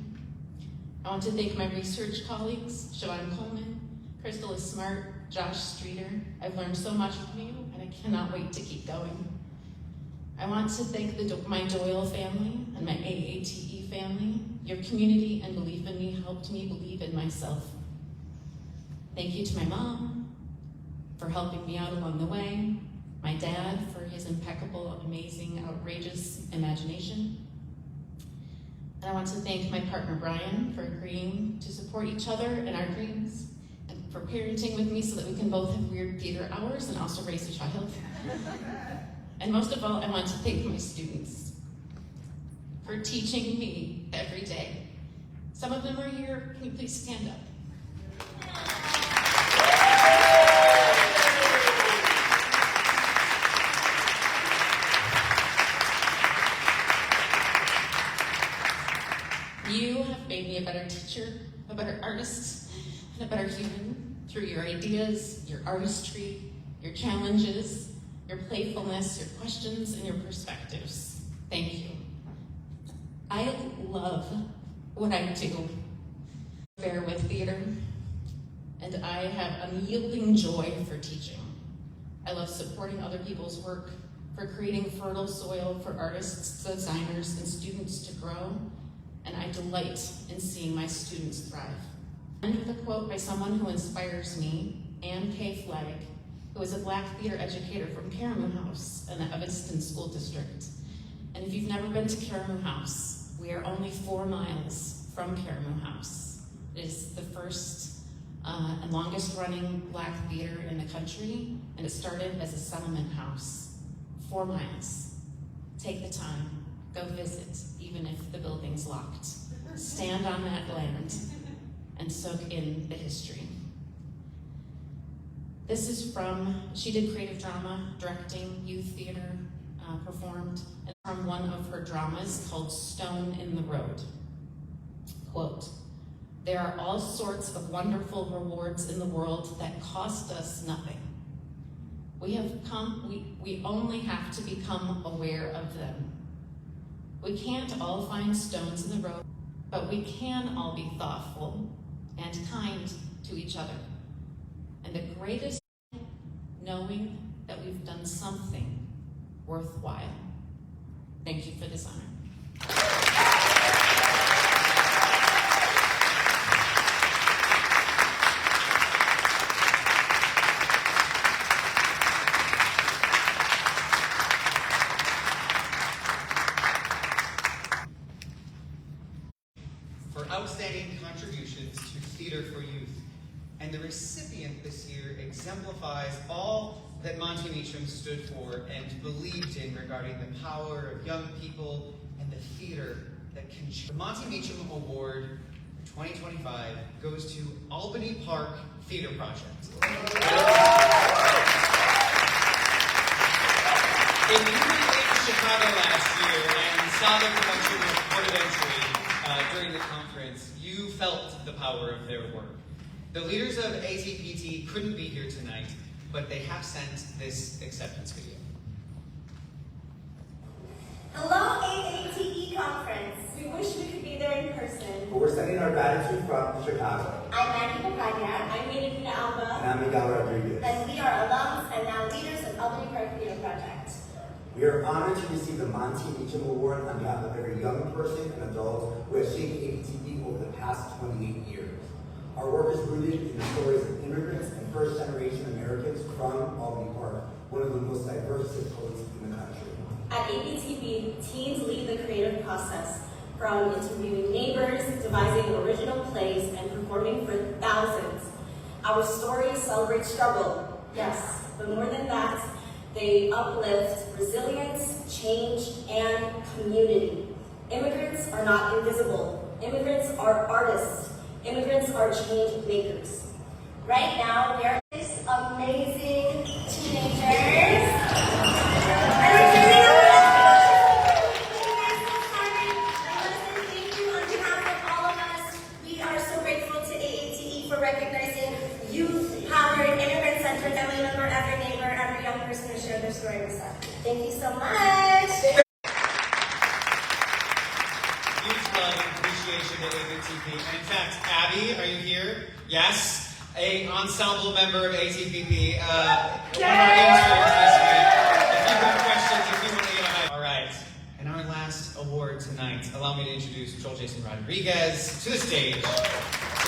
I want to thank my research colleagues, Siobhan Coleman, Crystal is Smart, Josh Streeter. I've learned so much from you, and I cannot wait to keep going. I want to thank my Doyle family and my AATE family. Your community and belief in me helped me believe in myself. Thank you to my mom for helping me out along the way, my dad for his impeccable, amazing, outrageous imagination. And I want to thank my partner Brian for agreeing to support each other in our dreams and for parenting with me so that we can both have weird theater hours and also raise a child. And most of all, I want to thank my students. for teaching me every day. Some of them are here. Can you please stand up? You have made me a better teacher, a better artist, and a better human through your ideas, your artistry, your challenges, your playfulness, your questions, and your perspectives. Thank you. I love what I do. Bear with theater, and I have unyielding joy for teaching. I love supporting other people's work, for creating fertile soil for artists, designers, and students to grow, and I delight in seeing my students thrive. I end with a quote by someone who inspires me, Anne K. Flagg, who is a Black theater educator from Caramoo House in the Evanston School District. And if you've never been to Caramoo House, we are only 4 miles from Caramoo House. It is the first and longest running Black theater in the country, and it started as a settlement house. 4 miles. Take the time, go visit, even if the building's locked. Stand on that land and soak in the history. This is from, she did creative drama, directing, youth theater, performed, and from one of her dramas called Stone in the Road. Quote, "There are all sorts of wonderful rewards in the world that cost us nothing. We only have to become aware of them. We can't all find stones in the road, but we can all be thoughtful and kind to each other. And the greatest, knowing that we've done something worthwhile." Thank you for this honor. For outstanding contributions to Theater for Youth. And the recipient this year exemplifies all that Monty Meacham stood for and believed in regarding the power of young people and the theater that can change. The Monty Meacham Award for 2025 goes to Albany Park Theater Project. If you were in Chicago last year and saw the production of Port of Entry during the conference, you felt the power of their work. The leaders of AATE couldn't be here tonight, but they have sent this acceptance video. Hello, AATE Conference. We wish we could be there in person. But we're sending our gratitude from Chicago. I'm Maggie Papaya. I'm Mina Alba. And I'm Miguel Rodriguez. And we are alums and now leaders of Albany Park Theater Project. We are honored to receive the Monty Meacham Award on behalf of every young person and adult who has shaped AATE over the past 28 years. Our work is rooted in the stories of immigrants and first-generation Americans from Albany Park, one of the most diverse zip codes in the country. At ABTV, teens lead the creative process, from interviewing neighbors, devising original plays, and performing for thousands. Our stories celebrate struggle, yes, but more than that, they uplift resilience, change, and community. Immigrants are not invisible. Immigrants are artists. Immigrants are change makers. Right now, there are these amazing teenagers. Thank you on behalf of all of us. We are so grateful to AATE for recognizing youth-powered, immigrant-centered family member after neighbor, every young person who shared their story with us. Thank you so much. Appreciation to ABTP. And in fact, Abby, are you here? Yes. A ensemble member of ATPP. One of our interns this week. If you have questions, if you want to get a high. All right. And our last award tonight, allow me to introduce Joel Jason Rodriguez to the stage to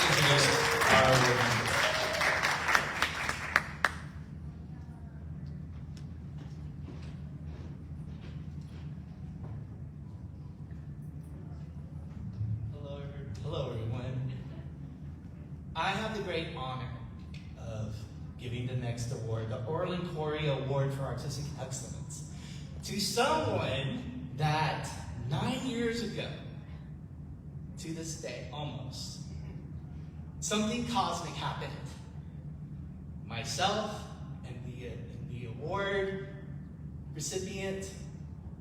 introduce our award members. Hello, everyone. I have the great honor of giving the next award, the Orland Corey Award for Artistic Excellence, to someone that 9 years ago, to this day, almost, something cosmic happened. Myself and the award recipient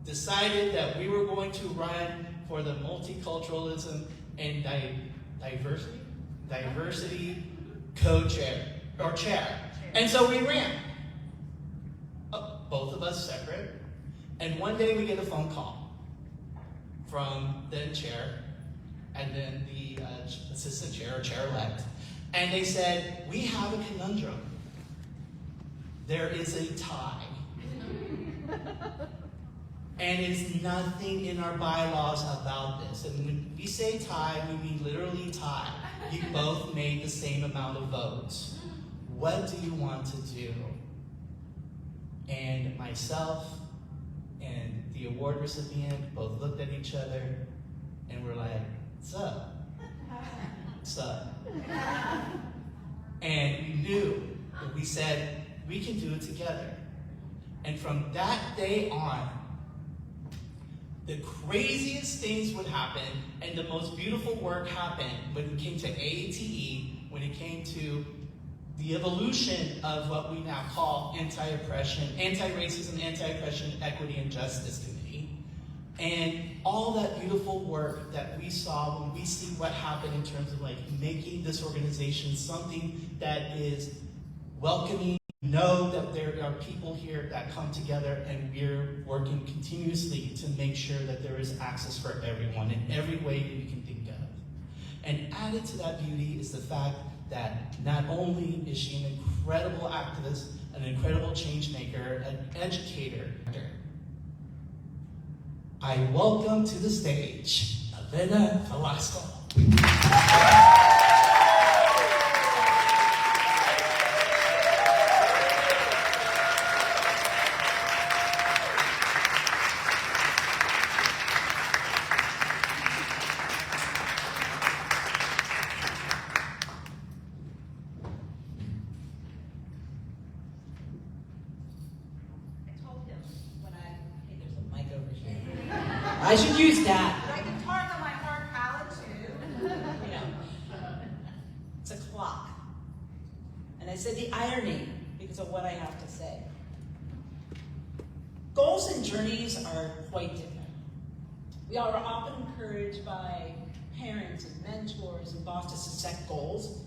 decided that we were going to run for the multiculturalism and diversity co-chair, or chair. And so we ran, both of us separate, and one day we get a phone call from the chair and then the assistant chair or chair-elect, and they said, we have a conundrum. There is a tie. And it's nothing in our bylaws about this. And when we say tie, we mean literally tie. You both made the same amount of votes. What do you want to do? And myself and the award recipient both looked at each other and were like, what's up? What's up? And we knew, and we said, we can do it together. And from that day on, the craziest things would happen, and the most beautiful work happened when it came to AATE, when it came to the evolution of what we now call anti-oppression, anti-racism, anti-oppression, equity, and justice committee. And all that beautiful work that we saw when we see what happened in terms of like making this organization something that is welcoming. Know that there are people here that come together and we're working continuously to make sure that there is access for everyone in every way that we can think of. And added to that beauty is the fact that not only is she an incredible activist, an incredible change maker, an educator, I welcome to the stage Elena Velasco. I should use that. I can talk on my hard palate too. It's a clock. And I said the irony because of what I have to say. Goals and journeys are quite different. We are often encouraged by parents and mentors and bosses to set goals,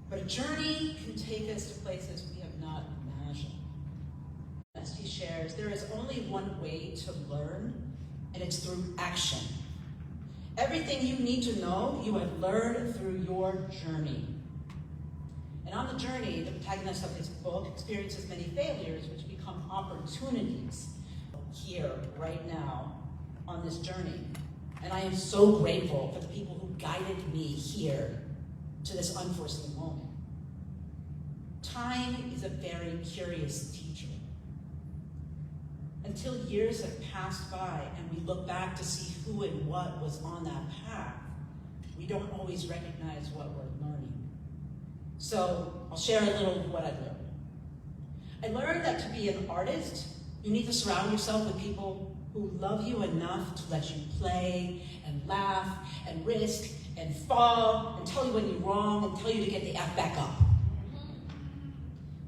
but a journey can take us to places we have not imagined. As he shares, there is only one way to learn, and it's through action. Everything you need to know, you have learned through your journey. And on the journey, the protagonist of his book experiences many failures, which become opportunities here, right now, on this journey. And I am so grateful for the people who guided me here to this unforeseen moment. Time is a very curious teacher. Until years have passed by and we look back to see who and what was on that path, we don't always recognize what we're learning. So I'll share a little of what I learned. I learned that to be an artist, you need to surround yourself with people who love you enough to let you play and laugh and risk and fall and tell you when you're wrong and tell you to get the F back up.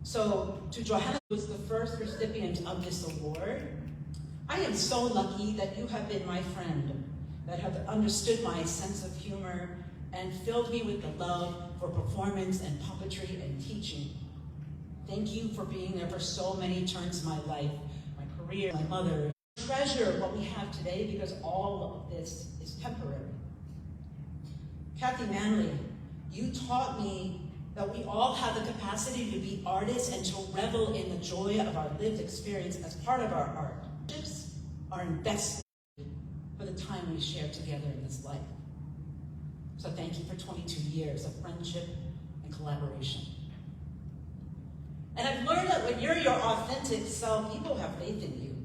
So to Johanna, who was the first recipient of this award, I am so lucky that you have been my friend, that have understood my sense of humor and filled me with the love for performance and puppetry and teaching. Thank you for being there for so many turns in my life, my career, my mother. Treasure what we have today because all of this is temporary. Kathy Manley, you taught me that we all have the capacity to be artists and to revel in the joy of our lived experience as part of our art. Friendships are invested for the time we share together in this life. So thank you for 22 years of friendship and collaboration. And I've learned that when you're your authentic self, people have faith in you.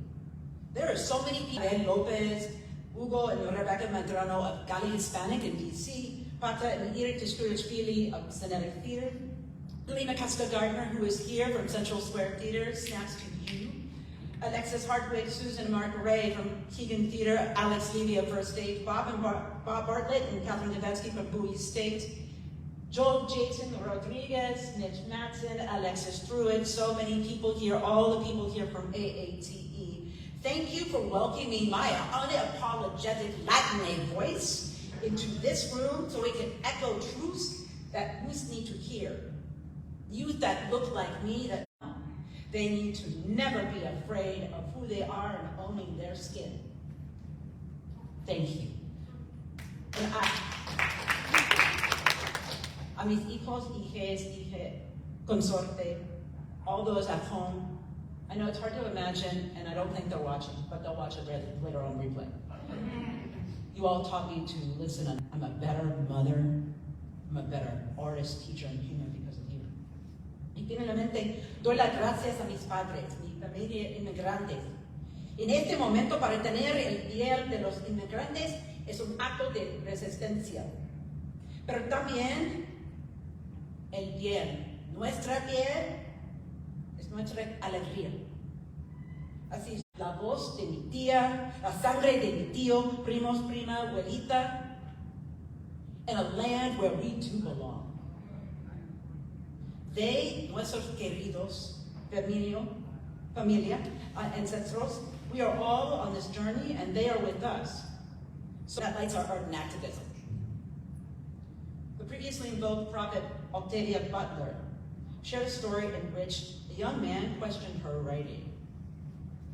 There are so many people, Ben Lopez, Hugo and Rebecca Madrano of Cali Hispanic in DC, Pata and Eric Tishkurich of Cenetic Theater, Lima Casca Gardner, who is here from Central Square Theater, snaps to you. Alexis Hartwig, Susan and Mark Ray from Keegan Theater, Alex Levy of First State, Bob Bartlett and Catherine Devetsky from Bowie State, Joel Jason Rodriguez, Mitch Matson, Alexis Druid, so many people here, all the people here from AATE. Thank you for welcoming my unapologetic Latin voice into this room so we can echo truths that youth need to hear. Youth that look like me, that they need to never be afraid of who they are and owning their skin. Thank you. And a mis hijos, hijes, hije, consorte, all those at home, I know it's hard to imagine, and I don't think they're watching, but they'll watch it later on replay. You all taught me to listen. I'm a better mother, I'm a better artist, teacher, and human because of you. Y finalmente, doy las gracias a mis padres, mi familia inmigrantes. En este momento, para tener el piel de los inmigrantes es un acto de resistencia. Pero también el piel, nuestra piel es nuestra alegría. Así es, la voz de mi tía, la sangre de mi tío, primos, prima, abuelita, in a land where we do belong. They, nuestros queridos, familia, ancestros, we are all on this journey and they are with us. So that lights our art and activism. The previously invoked prophet Octavia Butler shared a story in which a young man questioned her writing.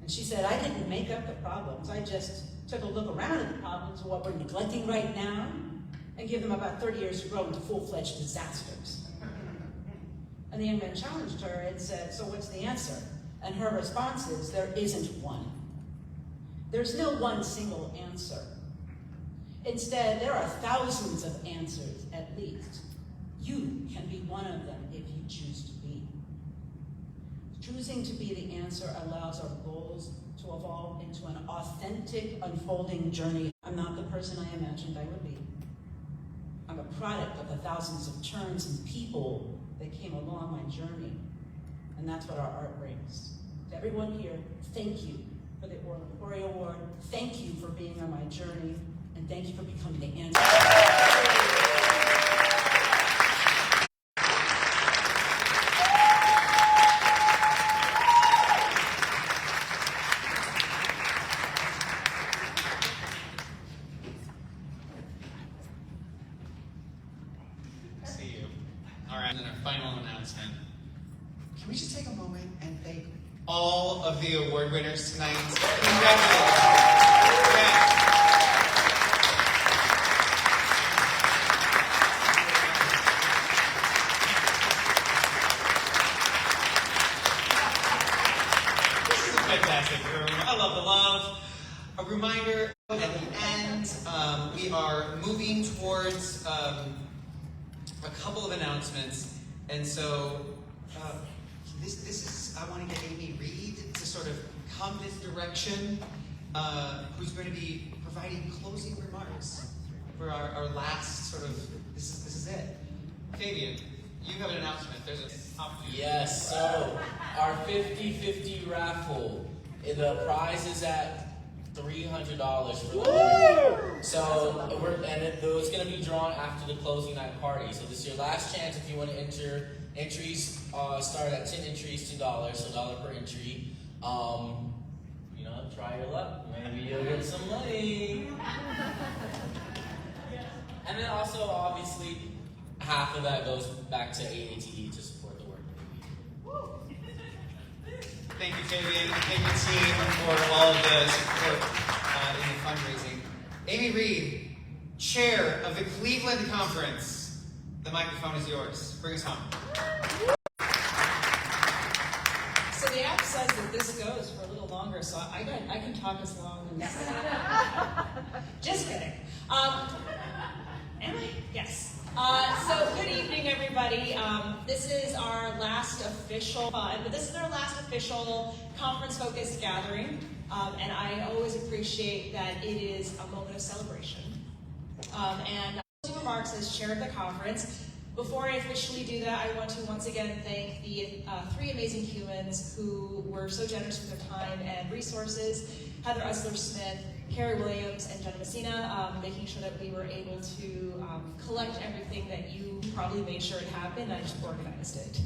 And she said, I didn't make up the problems. I just took a look around at the problems of what we're neglecting right now and give them about 30 years to grow into full-fledged disasters. And the young man challenged her and said, so what's the answer? And her response is, there isn't one. There's no one single answer. Instead, there are thousands of answers, at least. You can be one of them if you choose to be. Choosing to be the answer allows our goals to evolve into an authentic, unfolding journey. I'm not the person I imagined I would be. I'm a product of the thousands of turns and people that came along my journey. And that's what our art brings. To everyone here, thank you for the Ori Award. Thank you for being on my journey. And thank you for becoming the answer. See you. All right, and then our final announcement. Can we just take a moment and thank all of the award winners tonight? Congratulations. This is a fantastic room. I love the love. A reminder at the end, we are moving towards a couple of announcements, and so this is, I want to get Amy Reed to sort of come this direction, who's going to be providing closing remarks for our last sort of, this is it. Fabian, you have an announcement. There's an opportunity. Yes, so our 50-50 raffle, the prize is at $300 for the whole. So it's going to be drawn after the closing night party. So this is your last chance if you want to enter. Entries start at 10 entries, $2, so $1 per entry. Try your luck. Maybe you'll get some money. And then also, obviously, half of that goes back to AATE to support the work. Thank you, Fabian. Thank you, team, for all of the support in the fundraising. Amy Reed, chair of the Cleveland Conference. The microphone is yours. Bring us home. So the app says that this goes for a little longer, so I can talk as long as... Just kidding. Am I? Yes. So good evening, everybody. This is our last official conference-focused gathering, and I always appreciate that it is a moment of celebration. And closing remarks as chair of the conference, Before I officially do that, I want to once again thank the three amazing humans who were so generous with their time and resources: Heather Usler-Smith, Carrie Williams, and Jenna Messina, making sure that we were able to collect everything that you probably made sure it happened. I just organized it.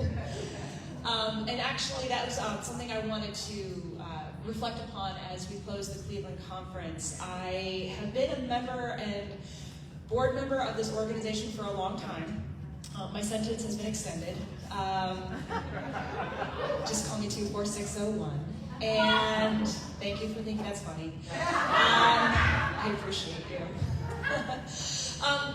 And actually, that was something I wanted to reflect upon as we close the Cleveland conference. I have been a member and board member of this organization for a long time. My sentence has been extended. Just call me 24601. And thank you for thinking that's funny. I appreciate you.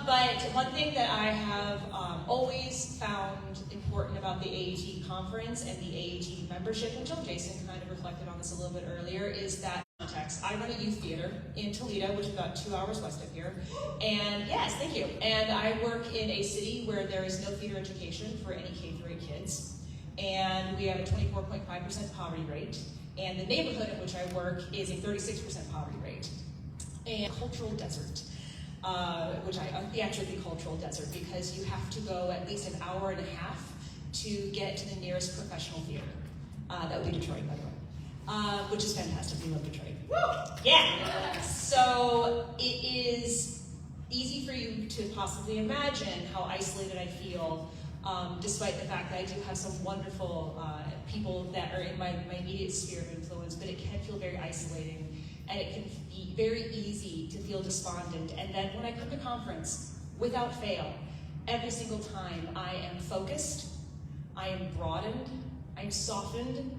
But one thing that I have always found important about the AATE conference and the AATE membership, and Jason kind of reflected on this a little bit earlier, is that I run a youth theater in Toledo, which is about 2 hours west of here. And yes, thank you. And I work in a city where there is no theater education for any K-8 kids. And we have a 24.5% poverty rate. And the neighborhood in which I work is a 36% poverty rate. And cultural desert, which I theatrically cultural desert, because you have to go at least an hour and a half to get to the nearest professional theater. That would be Detroit, by the way. Which is fantastic. We love Detroit. Woo! Yeah! So it is easy for you to possibly imagine how isolated I feel, despite the fact that I do have some wonderful people that are in my immediate sphere of influence, but it can feel very isolating, and it can be very easy to feel despondent. And then when I come to conference, without fail, every single time I am focused, I am broadened, I'm softened,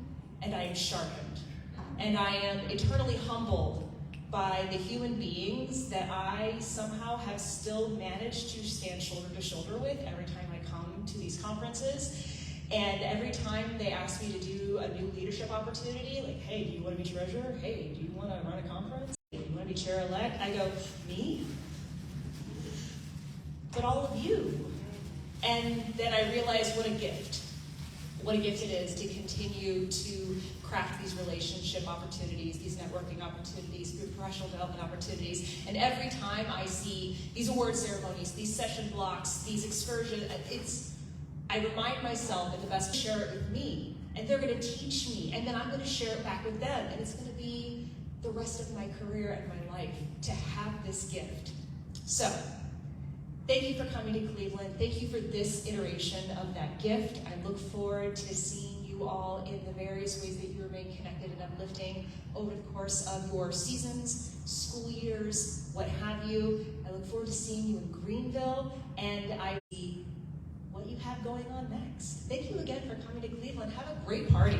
and I am sharpened. And I am eternally humbled by the human beings that I somehow have still managed to stand shoulder to shoulder with every time I come to these conferences. And every time they ask me to do a new leadership opportunity, like, hey, do you want to be treasurer? Hey, do you want to run a conference? Do you want to be chair-elect? I go, me? But all of you. And then I realize what a gift it is to continue to craft these relationship opportunities, these networking opportunities, through professional development opportunities. And every time I see these award ceremonies, these session blocks, these excursions, I remind myself that the best share it with me, and they're going to teach me, and then I'm going to share it back with them, and it's going to be the rest of my career and my life to have this gift. So, thank you for coming to Cleveland. Thank you for this iteration of that gift. I look forward to seeing you all in the various ways that you remain connected and uplifting over the course of your seasons, school years, what have you. I look forward to seeing you in Greenville, and I see what you have going on next. Thank you again for coming to Cleveland. Have a great party.